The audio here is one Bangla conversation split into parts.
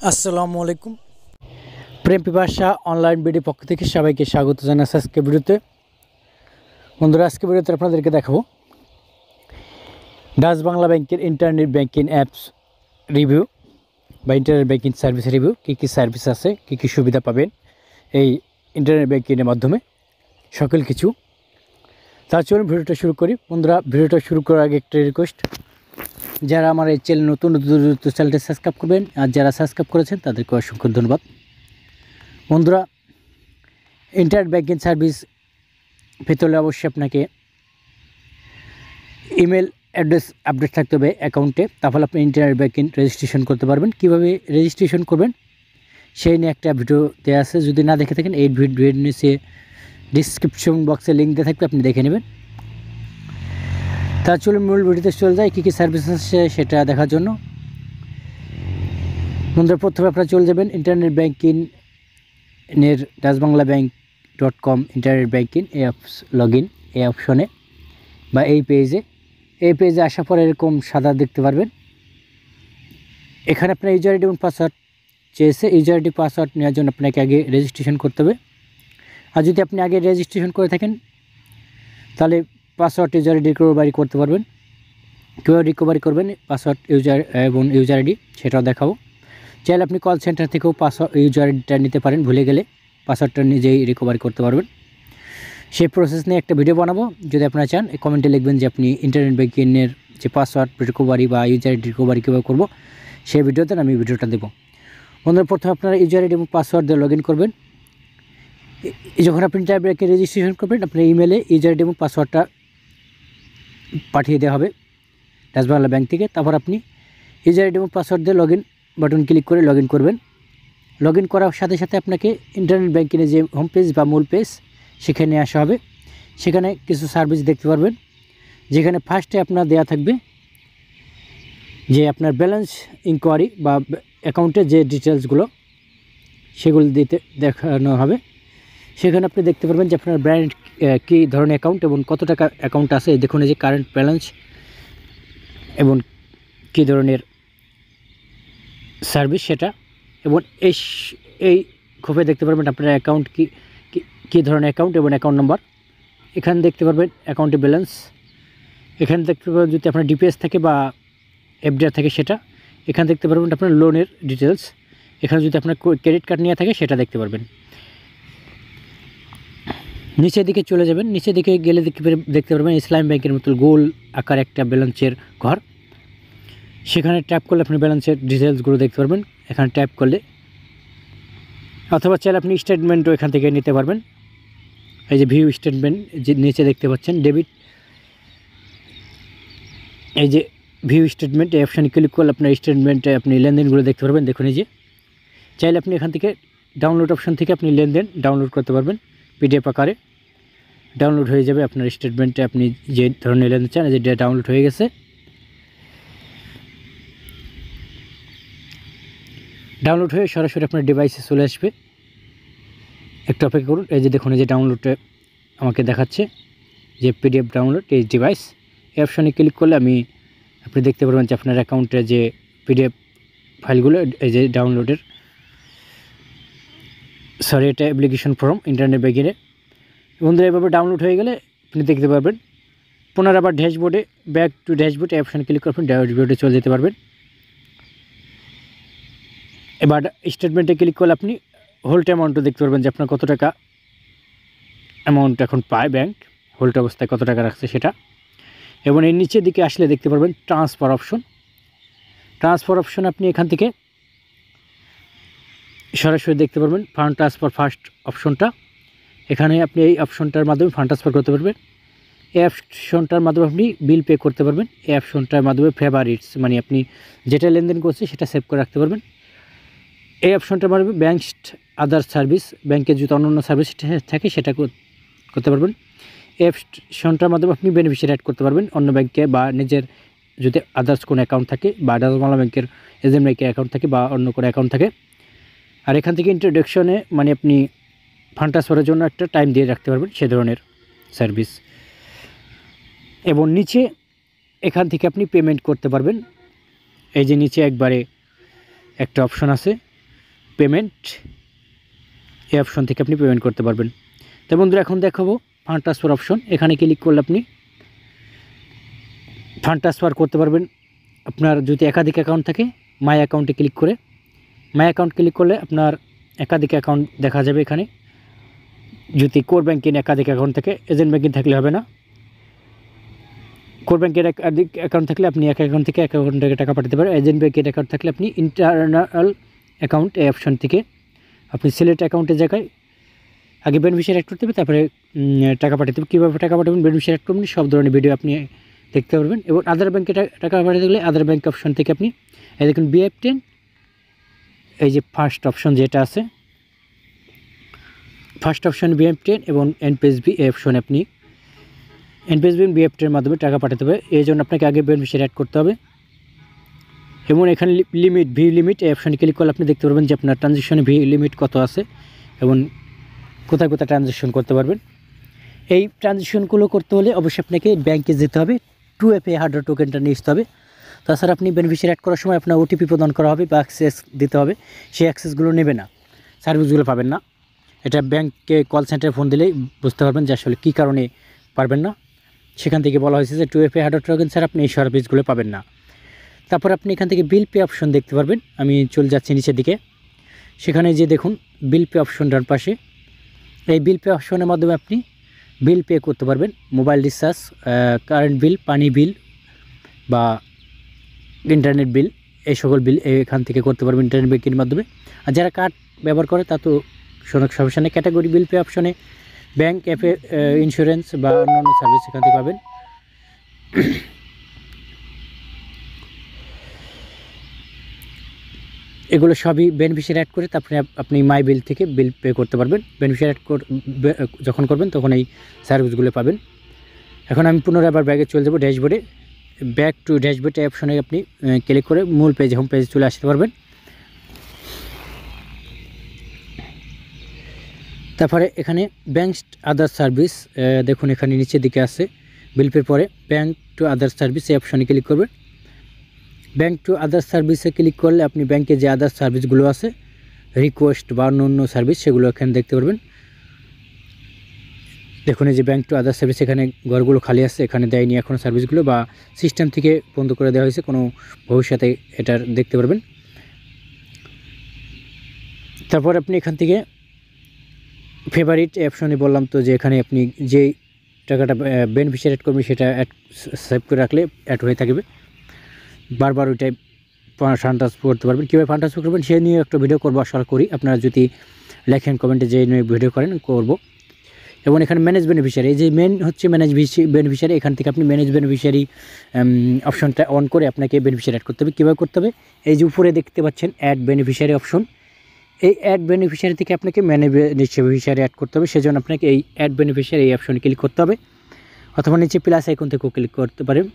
আসসালামু আলাইকুম। প্রেম পিপাসা অনলাইন ভিডিও পক্ষ থেকে সবাইকে স্বাগত জানাচ্ছি আজকে ভিডিওতে। বন্ধুরা, আজকে ভিডিওতে আপনাদেরকে দেখাবো ডাচ বাংলা ব্যাংকের ইন্টারনেট ব্যাংকিং অ্যাপস রিভিউ বা ইন্টারনেট ব্যাংকিং সার্ভিস রিভিউ। কী সার্ভিস আছে, কী সুবিধা পাবেন এই ইন্টারনেট ব্যাংকিংয়ের মাধ্যমে, সকল কিছু। তার চলুন ভিডিওটা শুরু করি। বন্ধুরা, ভিডিওটা শুরু করার আগে একটা রিকোয়েস্ট, যারা আমার এই চ্যানেল নতুন চ্যানেলটা সাবস্ক্রাইব করবেন, আর যারা সাবস্ক্রাইব করেছেন তাদেরকে অসংখ্য ধন্যবাদ। বন্ধুরা, ইন্টারনেট ব্যাংকিং সার্ভিস পেতে হলে অবশ্যই আপনাকে ইমেল অ্যাড্রেস আপডেট থাকতে হবে অ্যাকাউন্টে, তাহলে আপনি ইন্টারনেট ব্যাংকিং রেজিস্ট্রেশন করতে পারবেন। কীভাবে রেজিস্ট্রেশন করবেন সেই নিয়ে একটা ভিডিও দেওয়া আছে, যদি না দেখে থাকেন এই ভিডিওর নিচে ডিসক্রিপশন বক্সে লিঙ্ক দেওয়া থাকবে, আপনি দেখে নেবেন। তার চলুন মূল ভিডিওতে চলে যায়, কী সার্ভিস আছে সেটা দেখার জন্য। বন্ধুরা, প্রথমে আপনারা চলে যাবেন ইন্টারনেট ব্যাংকিং এর dachbanglabank.com internet banking apps log in এই অপশনে বা এই পেজে আসার পর এরকম সাদা দেখতে পারবেন। এখানে আপনার ইউজার আইডি এবং পাসওয়ার্ড চেয়েছে। ইউজার আইডি পাসওয়ার্ড নেওয়ার জন্য আপনাকে আগে রেজিস্ট্রেশন করতে হবে। আর যদি আপনি আগে রেজিস্ট্রেশন করে থাকেন তাহলে পাসওয়ার্ড ইউজার আইডি রিকভারি করতে পারবেন। কীভাবে রিকভারি করবেন পাসওয়ার্ড ইউজার আইডি সেটাও দেখাবো। চাইলে আপনি কল সেন্টার থেকেও পাসওয়ার্ড ইউজার আইডিটা নিতে পারেন, ভুলে গেলে পাসওয়ার্ডটা নিজেই রিকভারি করতে পারবেন। সেই প্রসেস নিয়ে একটা ভিডিও বানাবো, যদি আপনারা চান কমেন্টে লিখবেন যে আপনি ইন্টারনেট ব্যাংকিংয়ের যে পাসওয়ার্ড রিকভারি বা ইউজার আইডি রিকভারি কীভাবে করবো, সেই ভিডিওতে আমি ভিডিওটা দেবো। বন্ধুরা, প্রথমে আপনারা ইউজার আইডি এবং পাসওয়ার্ড দিয়ে লগ ইন করবেন। যখন আপনি ইন্টারনেট ব্যাংকে রেজিস্ট্রেশন করবেন, আপনার ইমেলে ইউজার আইডি এবং পাসওয়ার্ডটা পাঠিয়ে দেওয়া হবে ডাচ বাংলা ব্যাংক থেকে। তারপর আপনি ইউজার আইডি এবং পাসওয়ার্ড দিয়ে লগ ইন বাটন ক্লিক করে লগ ইন করবেন। লগ ইন করার সাথে সাথে আপনাকে ইন্টারনেট ব্যাংকিংয়ের যে হোম পেজ বা মূল পেজ সেখানে আসা হবে। সেখানে কিছু সার্ভিস দেখতে পারবেন, যেখানে ফার্স্টে আপনার দেয়া থাকবে যে আপনার ব্যালেন্স ইনকোয়ারি বা অ্যাকাউন্টের যে ডিটেলসগুলো সেগুলো দেখানো হবে। সেখানে আপনি দেখতে পারবেন যে আপনার ব্র্যান্ড কী ধরনের অ্যাকাউন্ট এবং কত টাকা অ্যাকাউন্ট আছে। দেখুন এই যে কারেন্ট ব্যালেন্স এবং কী ধরনের সার্ভিস সেটা, এবং এই খোপে দেখতে পারবেন আপনার অ্যাকাউন্ট কী ধরনের অ্যাকাউন্ট এবং অ্যাকাউন্ট নাম্বার। এখানে দেখতে পারবেন অ্যাকাউন্টে ব্যালেন্স। এখানে দেখতে পারবেন যদি আপনার ডিপিএস থাকে বা এফডিআর থাকে সেটা। এখানে দেখতে পারবেন আপনার লোনের ডিটেলস। এখানে যদি আপনার ক্রেডিট কার্ড নিয়ে থাকে সেটা দেখতে পারবেন। নিচের দিকে চলে যাবেন, নিচের দিকে গেলে দেখতে পারবেন ইসলাম ব্যাংকের মতো গোল আকার একটা ব্যালেন্সের ঘর। সেখানে ট্যাপ করলে আপনি ব্যালেন্সের ডিটেলসগুলো দেখতে পারবেন এখানে ট্যাপ করলে, অথবা চাইলে আপনি স্টেটমেন্টও এখান থেকে নিতে পারবেন। এই যে ভিউ স্টেটমেন্ট যে নিচে দেখতে পাচ্ছেন ডেবিট, এই যে ভিউ স্টেটমেন্ট এই অপশানে ক্লিক করলে আপনার স্টেটমেন্টে আপনি লেনদেনগুলো দেখতে পারবেন। দেখুন এই যে চাইলে আপনি এখান থেকে ডাউনলোড অপশান থেকে আপনি লেনদেন ডাউনলোড করতে পারবেন। পিডিএফ আকারে ডাউনলোড হয়ে যাবে আপনার স্টেটমেন্টে আপনি যে ধরনের লেনদেন চান। যে ডাউনলোড হয়ে গেছে, ডাউনলোড হয়ে সরাসরি আপনার ডিভাইসে চলে আসবে। একটু অপেক্ষা করুন। এই যে দেখুন এই যে ডাউনলোডে আমাকে দেখাচ্ছে যে পিডিএফ ডাউনলোড এই ডিভাইস। এই অপশানে ক্লিক করলে আপনি দেখতে পারবেন যে আপনার অ্যাকাউন্টে যে পিডিএফ ফাইলগুলো এই যে ডাউনলোডের, এটা অ্যাপ্লিকেশন ফর্ম ইন্টারনেট ব্যাংকিংয়ে। বন্ধুরা, এভাবে ডাউনলোড হয়ে গেলে আপনি দেখতে পারবেন। পুনরায় আবার ড্যাশবোর্ডে ব্যাক টু ড্যাশবোর্ড এই অপশানে ক্লিক করবেন, ড্যাশবোর্ডে চলে যেতে পারবেন। এবার স্টেটমেন্টে ক্লিক করলে আপনি হোল্ড অ্যামাউন্টও দেখতে পারবেন যে আপনার কত টাকা অ্যামাউন্ট এখন পায় ব্যাংক, হোল্ড অবস্থায় কত টাকা রাখছে সেটা। এবং এর নিচের দিকে আসলে দেখতে পারবেন ট্রান্সফার অপশন। আপনি এখান থেকে সরাসরি দেখতে পারবেন ফান্ড ট্রান্সফার ফার্স্ট অপশনটা। এখানে আপনি এই অপশনটার মাধ্যমে ফান্ড ট্রান্সফার করতে পারবেন। এই অপশনটার মাধ্যমে আপনি বিল পে করতে পারবেন। এই অপশনটার মাধ্যমে ফেভারিটস মানে আপনি যেটা লেনদেন করছে সেটা সেভ করে রাখতে পারবেন। এই অপশনটার মাধ্যমে ব্যাংক আদার সার্ভিস, ব্যাংকের যদি অন্যান্য সার্ভিস থাকে সেটা করতে পারবেন। এই অপশনটার মাধ্যমে আপনি বেনিফিশিয়ারি অ্যাড করতে পারবেন অন্য ব্যাংকে, বা নিজের যদি আদার্স কোনো অ্যাকাউন্ট থাকে বা ডাচ বাংলা ব্যাংকের এজেন্ট ব্যাংকের অ্যাকাউন্ট থাকে বা অন্য কোনো অ্যাকাউন্ট থাকে। আর এখান থেকে ইন্ট্রোডাকশনে মানে আপনি ফান্ড ট্রান্সফারের জন্য একটা টাইম দিয়ে রাখতে পারবেন সে ধরনের সার্ভিস। এবং নিচে এখান থেকে আপনি পেমেন্ট করতে পারবেন। এই যে নিচে একবারে একটা অপশন আছে পেমেন্ট, এই অপশন থেকে আপনি পেমেন্ট করতে পারবেন। তো বন্ধুরা এখন দেখাবো ফান্ড ট্রান্সফার অপশন। এখানে ক্লিক করলে আপনি ফান্ড ট্রান্সফার করতে পারবেন। আপনার যদি একাধিক অ্যাকাউন্ট থাকে মাই অ্যাকাউন্টে ক্লিক করে, মাই অ্যাকাউন্ট ক্লিক করলে আপনার একাধিক অ্যাকাউন্ট দেখা যাবে। এখানে যদি কোর ব্যাংকিং একাধিক অ্যাকাউন্ট থাকে, এজেন্ট ব্যাংকিং থাকলে হবে না। কোর ব্যাংকের একাধিক অ্যাকাউন্ট থাকলে আপনি এক অ্যাকাউন্ট থেকে এক অ্যাকাউন্ট থেকে টাকা পাঠাতে পারেন। এজেন্ট ব্যাংকের অ্যাকাউন্ট থাকলে আপনি ইন্টারনাল অ্যাকাউন্ট এই অপশন থেকে আপনি সিলেক্ট অ্যাকাউন্টের জায়গায় আগে বেনিফিশিয়ারি অ্যাড করতে হবে, তারপরে টাকা পাঠাতে হবে। কীভাবে টাকা পাঠাবেন, বেনিফিশিয়ারি অ্যাড করবেন, সব ধরনের ভিডিও আপনি দেখতে পারবেন। এবং আদার ব্যাংকে টাকা পাঠাতে গেলে আদার ব্যাংক অপশন থেকে আপনি এই দেখুন BF10, এই যে ফার্স্ট অপশন যেটা আছে, ফার্স্ট অপশন BF10 এবং NPSB এই অপশনে আপনি NPSB BF10 এর মাধ্যমে টাকা পাঠাতে হবে। এই জন্য আপনাকে আগে বেনিফিশিয়ারি অ্যাড করতে হবে। এবং এখানে লিমিট ভিউ লিমিট এই অপশনে ক্লিক করলে আপনি দেখতে পারবেন যে আপনার ট্রানজ্যাকশনে ভিউ লিমিট কত আছে এবং কোথায় কোথায় ট্রানজ্যাকশন করতে পারবেন। এই ট্রানজ্যাকশনগুলো করতে হলে অবশ্যই আপনাকে ব্যাংকে যেতে হবে, 2FA হার্ডওয়্যার টোকেনটা নিয়ে আসতে হবে। তাছাড়া আপনি বেনিফিশিয়ারি অ্যাড করার সময় আপনার OTP প্রদান করা হবে বা অ্যাক্সেস দিতে হবে, সেই অ্যাক্সেসগুলো নেবে না, সার্ভিসগুলো পাবেন না। এটা ব্যাংকে কল সেন্টারে ফোন দিলেই বুঝতে পারবেন যে আসলে কী কারণে পারবেন না। সেখান থেকে বলা হয়েছে যে 2FA হার্ডওয়্যার টোকেন ছাড়া আপনি এই সার্ভিসগুলো পাবেন না। তারপর আপনি এখান থেকে বিল পে অপশন দেখতে পারবেন। আমি চলে যাচ্ছি নিচের দিকে, সেখানে যে দেখুন বিল পে অপশন ডান পাশে, এই বিল পে অপশনের মাধ্যমে আপনি বিল পে করতে পারবেন। মোবাইল রিচার্জ, কারেন্ট বিল, পানি বিল বা ইন্টারনেট বিল, এই সকল বিল এখান থেকে করতে পারবেন ইন্টারনেট ব্যাংকিংয়ের মাধ্যমে। আর যারা কার্ড ব্যবহার করে তা তো সমস্যা নেই। ক্যাটাগরি বিল পে অপশনে ব্যাংক, অ্যাপে, ইন্স্যুরেন্স বা অন্যান্য সার্ভিস এখান থেকে পাবেন। এগুলো সবই বেনিফিশিয়ারি অ্যাড করে তারপরে আপনি মাই বিল থেকে বিল পে করতে পারবেন। বেনিফিশিয়ারি অ্যাড যখন করবেন তখন এই সার্ভিসগুলো পাবেন। এখন আমি পুনরায় আবার ব্যাগে চলে যাবো ড্যাশবোর্ডে। ব্যাক টু ড্যাশবোর্ড এই অপশনে আপনি ক্লিক করে মূল পেজে, হোম পেজে চলে আসতে পারবেন। তারপরে এখানে ব্যাংক আদার সার্ভিস, দেখুন এখানে নিচের দিকে আছে বিল পের পরে ব্যাংক টু আদার সার্ভিস এই অপশনে ক্লিক করবেন। ব্যাংক টু আদার সার্ভিসে ক্লিক করলে আপনি ব্যাংকে যে আদার সার্ভিসগুলো আছে, রিকোয়েস্ট বা অন্য সার্ভিস, সেগুলো এখানে দেখতে পারবেন। দেখুন এই যে ব্যাংক টু আদার সার্ভিস, এখানে ঘরগুলো খালি আছে, এখানে দেয়নি এখনও সার্ভিসগুলো বা সিস্টেম থেকে বন্ধ করে দেওয়া হয়েছে, কোনো ভবিষ্যতে এটার দেখতে পারবেন। তারপর আপনি এখান থেকে ফেভারিট অপশনে বললাম তো যে এখানে আপনি যেই টাকাটা বেনিফিশিয়ারি অ্যাড করবেন সেটা সেভ করে রাখলে অ্যাড হয়ে থাকবে, বারবার ওইটাই ফান্ড ট্রান্সফার করতে পারবেন। কীভাবে ফান্ড ট্রান্সফার করবেন সে নিয়ে একটা ভিডিও করবো আশা করি। আপনারা যদি লেখেন কমেন্টে যে নিয়ে ভিডিও করেন করব। এবং এখানে ম্যানেজ বেনিফিশিয়ারি, এই যে মেন হচ্ছে ম্যানেজ বেনিফিশিয়ারি, এখান থেকে আপনি ম্যানেজ বেনিফিশিয়ারি অপশনটা অন করে আপনাকে বেনিফিশিয়ারি অ্যাড করতে হবে। কীভাবে করতে হবে, এই যে উপরে দেখতে পাচ্ছেন অ্যাড বেনিফিশিয়ারি অপশন, এই অ্যাড বেনিফিশিয়ারি থেকে আপনাকে ম্যানেজ বেনিফিশিয়ারি অ্যাড করতে হবে। সেজন্য আপনাকে এই অ্যাড বেনিফিশিয়ারি এই অপশনে ক্লিক করতে হবে, অথবা নিচে প্লাস আইকন থেকেও ক্লিক করতে পারেন।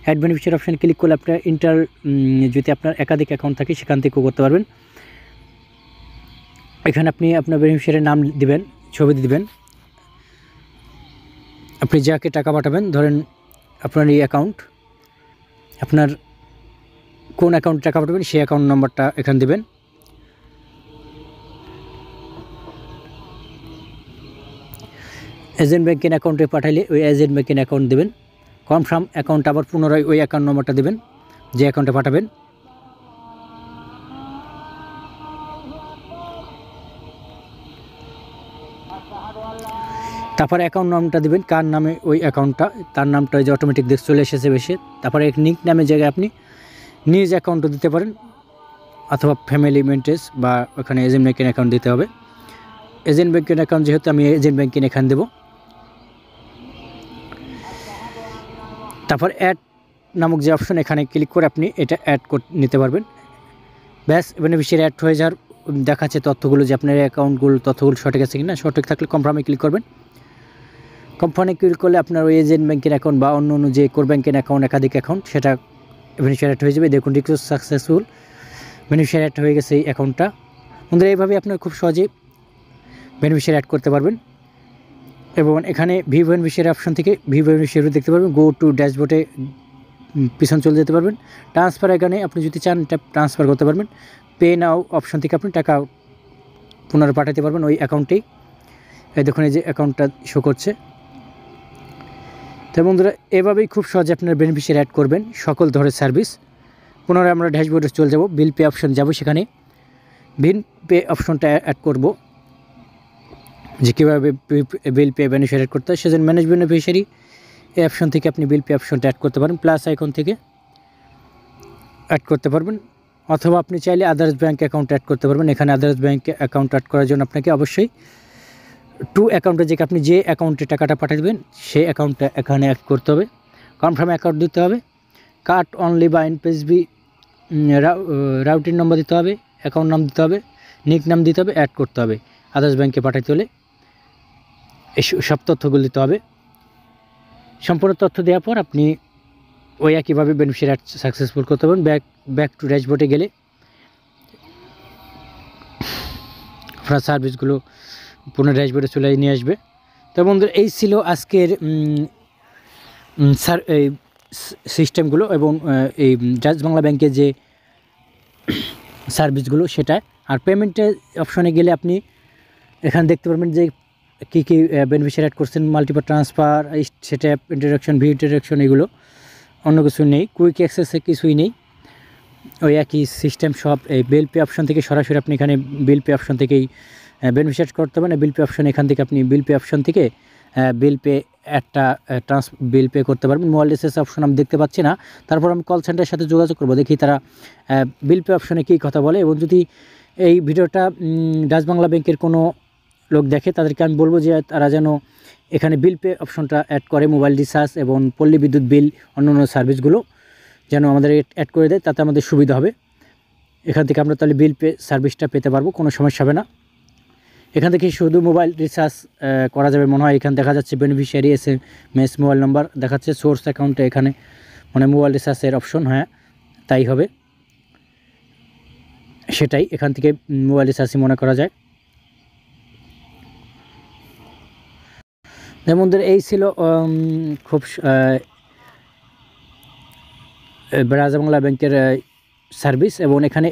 অ্যাড বেনিফিশিয়ারি অপশানে ক্লিক করলে আপনার যদি আপনার একাধিক অ্যাকাউন্ট থাকে সেখান থেকেও করতে পারবেন। এখানে আপনি আপনার বেনিফিশিয়ারির নাম দিবেন, ছবি দিবেন, আপনি যাকে টাকা পাঠাবেন, ধরেন আপনার এই অ্যাকাউন্ট, আপনার কোন অ্যাকাউন্টে টাকা পাঠাবেন সেই অ্যাকাউন্ট নম্বরটা এখানে দেবেন। এজেন্ট ব্যাংকিং অ্যাকাউন্টে পাঠাইলে ওই এজেন্ট ব্যাংকিং অ্যাকাউন্ট দেবেন। কনফার্ম অ্যাকাউন্ট আবার পুনরায় ওই অ্যাকাউন্ট নম্বরটা দেবেন যে অ্যাকাউন্টে পাঠাবেন। তারপর অ্যাকাউন্ট নামটা দেবেন, কার নামে ওই অ্যাকাউন্টটা, তার নামটা যে অটোমেটিক দেখ চলে এসেছে বেশি। তারপরে এক নিক নামের জায়গায় আপনি নিজ অ্যাকাউন্টও দিতে পারেন, অথবা ফ্যামিলি মেন্টেস বা ওখানে এজেন্ট ব্যাংকিং অ্যাকাউন্ট দিতে হবে। এজেন্ট ব্যাংকিং অ্যাকাউন্ট যেহেতু আমি এজেন্ট ব্যাংকিং এখানে দেবো। তারপর অ্যাড নামক যে অপশন, এখানে ক্লিক করে আপনি এটা অ্যাড করে নিতে পারবেন। ব্যাস বেনিফিশিয়ারি অ্যাড হয়ে যাওয়ার দেখাচ্ছে তথ্যগুলো যে আপনার অ্যাকাউন্টগুলো তথ্যগুলো সঠিক আছে কিনা। সঠিক থাকলে কনফার্মে ক্লিক করবেন। কনফার্মে ক্লিক করলে আপনার ওই এজেন্ট ব্যাংকের অ্যাকাউন্ট বা অন্য যে কোর ব্যাংকের অ্যাকাউন্ট, একাধিক অ্যাকাউন্ট, সেটা বেনিফিশিয়ারি অ্যাড হয়ে যাবে। দেখুন রিকোয়েস্ট সাকসেসফুল, বেনিফিশিয়ারি অ্যাড হয়ে গেছে এই অ্যাকাউন্টটা। বন্ধুরা এইভাবে আপনার খুব সহজে বেনিফিশিয়ারি অ্যাড করতে পারবেন। এবং এখানে ভিউ বেনিফিশিয়ারি অপশন থেকে ভিউ বেনিফিশিয়ারি দেখতে পারবেন। গো টু ড্যাশবোর্ডে পিছন চলে যেতে পারবেন। ট্রান্সফার এখানে আপনি যদি চান এটা ট্রান্সফার করতে পারবেন। পে নাও অপশন থেকে আপনি টাকা পুনরায় পাঠাতে পারবেন ওই অ্যাকাউন্টেই। এই দেখুন এই যে অ্যাকাউন্টটা শো করছে। তো বন্ধুরা এভাবেই খুব সহজে আপনার বেনিফিশিয়ারি অ্যাড করবেন সকল ধরনের সার্ভিস। পুনরায় আমরা ড্যাশবোর্ডে চলে যাব, বিল পে অপশন যাব, সেখানে বিল পে অপশনটা অ্যাড করব যে কীভাবে বিল পে বেনিফিশিয়ারি অ্যাড করতে হয়। সেজন্য ম্যানেজ বেনিফিশিয়ারি এই অপশন থেকে আপনি বিল পে অপশনটা অ্যাড করতে পারেন, প্লাস আইকন থেকে অ্যাড করতে পারবেন, অথবা আপনি চাইলে আদার্স ব্যাঙ্ক অ্যাকাউন্ট অ্যাড করতে পারবেন। এখানে আদার্স ব্যাঙ্ক অ্যাকাউন্ট অ্যাড করার জন্য আপনাকে অবশ্যই টু অ্যাকাউন্টে যে আপনি যে অ্যাকাউন্টে টাকাটা পাঠিয়ে দেবেন সেই অ্যাকাউন্টটা এখানে অ্যাড করতে হবে, কনফার্ম অ্যাকাউন্ট দিতে হবে, কার্ড অনলি বা এনপিএসবি রাউটিং নম্বর দিতে হবে, অ্যাকাউন্ট নাম দিতে হবে, নিক নাম দিতে হবে, অ্যাড করতে হবে। আদার্স ব্যাঙ্কে পাঠাতে হলে এই সব তথ্যগুলো দিতে হবে। সম্পূর্ণ তথ্য দেওয়ার পর আপনি ওই একইভাবে বেনিফিশিয়ারি অ্যাড সাকসেসফুল করতে পারবেন। ব্যাক টু ড্যাশবোর্ডে গেলে আপনার সার্ভিসগুলো পুনঃ ড্যাশবোর্ডে চলে নিয়ে আসবে। তো বন্ধুরা এই ছিল আজকের এই সিস্টেমগুলো এবং এই ডাচ বাংলা ব্যাংকের যে সার্ভিসগুলো সেটা। আর পেমেন্টের অপশনে গেলে আপনি এখানে দেখতে পারবেন যে কী কী বেনিফিশিয়ারি অ্যাড করছেন, multiple transfer, setup, interaction, view interaction, এগুলো অন্য কিছু নেই, কুইক অ্যাক্সেসে কিছুই নেই, ওই একই সিস্টেম সব। এই বিল পে অপশন থেকে সরাসরি আপনি এখানে বিল পে অপশন থেকেই বেনিফিশিয়ারি করতে পারেন। বিল পে অপশন এখান থেকে আপনি বিল পে অপশন থেকে বিল পে একটা বিল পে করতে পারবেন। মোবাইল রিচার্জ অপশন আমি দেখতে পাচ্ছি না, তারপর আমি কল সেন্টারের সাথে যোগাযোগ করবো, দেখি তারা বিল পে অপশনে কী কথা বলে। এবং যদি এই ভিডিওটা ডাচ বাংলা ব্যাংকের কোনো লোক দেখে তাদেরকে আমি বলবো যে তারা যেন এখানে বিল পে অপশনটা অ্যাড করে, মোবাইল রিচার্জ এবং পল্লী বিদ্যুৎ বিল অন্যান্য সার্ভিসগুলো যেন আমাদের অ্যাড করে দেয়, তাতে আমাদের সুবিধা হবে। এখান থেকে আমরা তাহলে বিল পে সার্ভিসটা পেতে পারবো, কোনো সমস্যা হবে না। এখান থেকে শুধু মোবাইল রিচার্জ করা যাবে মনে হয়। এখানে দেখা যাচ্ছে বেনিফিশিয়ারি SMS মোবাইল নাম্বার দেখাচ্ছে, সোর্স অ্যাকাউন্টে এখানে মানে মোবাইল রিচার্জের অপশন, হ্যাঁ তাই হবে, সেটাই এখান থেকে মোবাইল রিচার্জই মনে করা যায়। যেমন এই ছিল খুব ডাচ বাংলা ব্যাংকের সার্ভিস। এবং এখানে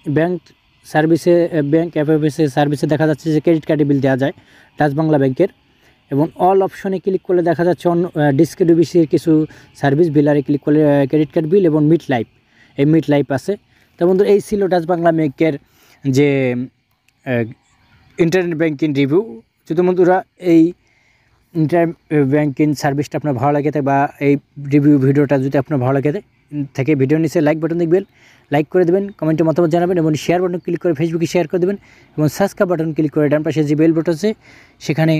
ব্যাংক সার্ভিসে ব্যাংক অ্যাপে সার্ভিসে দেখা যাচ্ছে যে ক্রেডিট কার্ডে বিল দেওয়া যায় ডাচ বাংলা ব্যাংকের। এবং অল অপশনে ক্লিক করলে দেখা যাচ্ছে ডিসক্রিবিসির কিছু সার্ভিস, বিলারে ক্লিক করলে ক্রেডিট কার্ড বিল এবং মিট লাইফ, এই মিট লাইফ আছে। তো বন্ধু এই ছিল ডাচ বাংলা ব্যাংকের যে ইন্টারনেট ব্যাংকিং রিভিউ। যদি বন্ধুরা এই ইন্টারনেট ব্যাংকিং সার্ভিসটা আপনার ভালো লাগে থাকে বা এই রিভিউ ভিডিওটা যদি আপনার ভালো লাগে থাকে ভিডিও নিচে লাইক বাটন দেখবেন, লাইক করে দেবেন, কমেন্টে মতামত জানাবেন এবং শেয়ার বাটন ক্লিক করে ফেসবুকে শেয়ার করে দেবেন এবং সাবস্ক্রাইব বাটন ক্লিক করে ডান পাশে যে বেল বাটন আছে সেখানে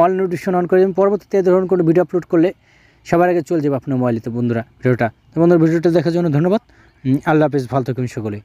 অল নোটিফিকেশন অন করে দেবেন। পরবর্তীতে ধরুন কোনো ভিডিও আপলোড করলে সবার আগে চলে যাবে আপনার মোবাইলে। তো বন্ধুরা ভিডিওটা দেখার জন্য ধন্যবাদ। আল্লাহ হাফেজ, ভালো থাকুন সকলে।